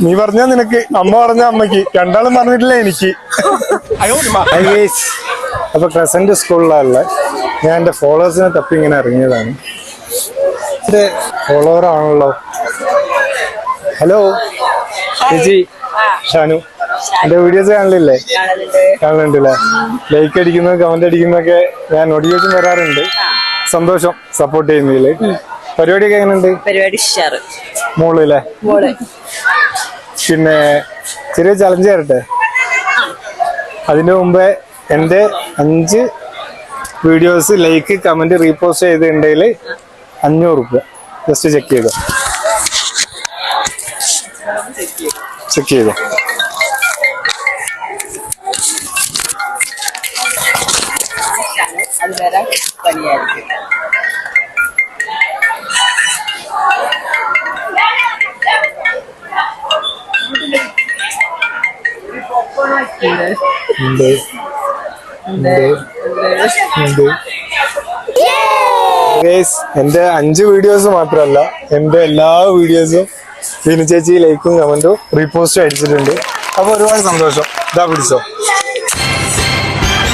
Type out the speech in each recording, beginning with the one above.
നീ പറഞ്ഞാ നിനക്ക്, അമ്മ പറഞ്ഞ അമ്മക്ക്, രണ്ടാളും പറഞ്ഞിട്ടില്ല എനിക്ക്. അപ്പൊ ക്രസന്റ് സ്കൂളിലുള്ള ഞാൻ എന്റെ ഫോളോവേഴ്സിനെ തപ്പി ഇങ്ങനെ ഇറങ്ങിയതാണ്. എന്റെ ഫോളോവർ ആണല്ലോ. ഹലോ ചേച്ചി, ഷാനു. എന്റെ വീഡിയോസ് കാണലില്ലേ? കാണലുണ്ടല്ലേ? ലൈക്ക് അടിക്കുന്നതും കമന്റ് അടിക്കുന്നതൊക്കെ ഞാൻ നോട്ടിഫിക്കേഷൻ വരാറുണ്ട്. സന്തോഷം സപ്പോർട്ട് ചെയ്യുന്നതില്. പരിപാടിയൊക്കെ എങ്ങനെയുണ്ട്? പരിപാടി മോളല്ലേ? പിന്നെ ചെറിയ ചലഞ്ച് തരട്ടെ. അതിനു മുമ്പേ എന്റെ 5 വീഡിയോസ് ലൈക്ക് കമന്റ് റീപോസ്റ്റ് ചെയ്തിട്ടുണ്ടെങ്കിൽ 500 രൂപ. ജസ്റ്റ് ചെക്ക് ചെയ്തോ. പണിയായിരിക്കും. എന്റെ 5 വീഡിയോസ് മാത്രമല്ല, എന്റെ എല്ലാ വീഡിയോസും വിനു ചേച്ചി ലൈക്കും കമന്റും റീപോസ്റ്റും അടിച്ചിട്ടുണ്ട്. അപ്പൊ ഒരുപാട് സന്തോഷം. ഇതാ പിടിച്ചോ.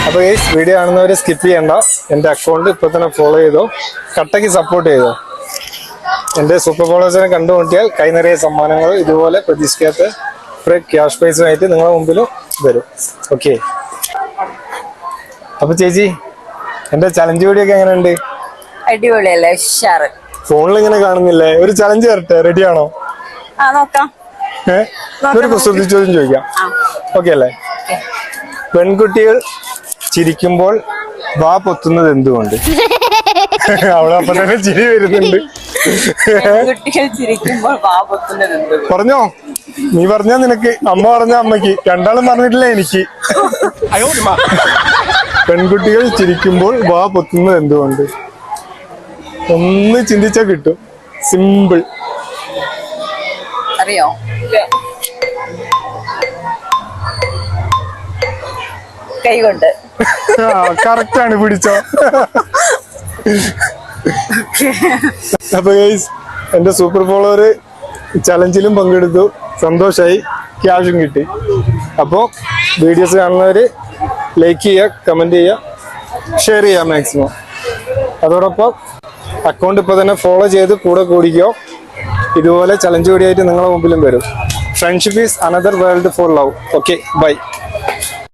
അപ്പൊ വീഡിയോ കാണുന്നവരെ സ്കിപ്പ് ചെയ്യണ്ട. എന്റെ അക്കൗണ്ട് ഇപ്പൊ തന്നെ ഫോളോ ചെയ്തോ, കട്ടയ്ക്ക് സപ്പോർട്ട് ചെയ്തോ. എന്റെ സൂപ്പർ ഫോളോവേഴ്സിനെ കണ്ടുമുട്ടിയാൽ കൈ നിറയെ സമ്മാനങ്ങൾ ഇതുപോലെ പ്രതീക്ഷിക്കാത്ത ക്യാഷ് പ്രൈസുമായിട്ട് നിങ്ങളുടെ മുമ്പിലും വരും. ഓക്കെ. അപ്പൊ ചേച്ചി, എന്റെ ചലഞ്ച് വീഡിയോ ഒക്കെ എങ്ങനെയുണ്ട്? അടിപൊളിയല്ലേ? ഫോണിൽ ഇങ്ങനെ കാണുന്നില്ലേ? ഒരു ചലഞ്ച് തരട്ടെ, റെഡിയാണോ? ഒരു കുസൃതി ചോദ്യം ചോദിക്കാം. ഓക്കെ അല്ലേ? പെൺകുട്ടികൾ ചിരിക്കുമ്പോൾ വാ പൊത്തുന്നത് എന്തുകൊണ്ട്? അവിടെ അപ്പൊ തന്നെ ചിരി വരുന്നുണ്ട്. പറഞ്ഞോ. നീ പറഞ്ഞാ നിനക്ക്, അമ്മ പറഞ്ഞ അമ്മക്ക്, രണ്ടാളും പറഞ്ഞിട്ടില്ല എനിക്ക്. പെൺകുട്ടികൾ ചിരിക്കുമ്പോൾ വാ പൊത്തുന്നത് എന്തുകൊണ്ട്? ഒന്ന് ചിന്തിച്ചാ കിട്ടും. സിമ്പിൾ. അറിയോ? കൈകൊണ്ട്. കറക്റ്റ് ആണ്, പിടിച്ചോ. അപ്പൊ ഗൈസ്, എന്റെ സൂപ്പർ ഫോളോവർ ചലഞ്ചിലും പങ്കെടുത്തു. സന്തോഷായി, ക്യാഷും കിട്ടി. അപ്പോ വീഡിയോസ് കാണുന്നവര് ലൈക്ക് ചെയ്യുക, കമന്റ് ചെയ്യുക, ഷെയർ ചെയ്യുക മാക്സിമം. അതോടൊപ്പം അക്കൗണ്ട് ഇപ്പൊ തന്നെ ഫോളോ ചെയ്ത് കൂടെ കൂടിക്കോ. ഇതുപോലെ ചലഞ്ച് വീഡിയോ ആയിട്ട് നിങ്ങളുടെ മുമ്പിലും വരും. Friendship is another world for love. Okay, by.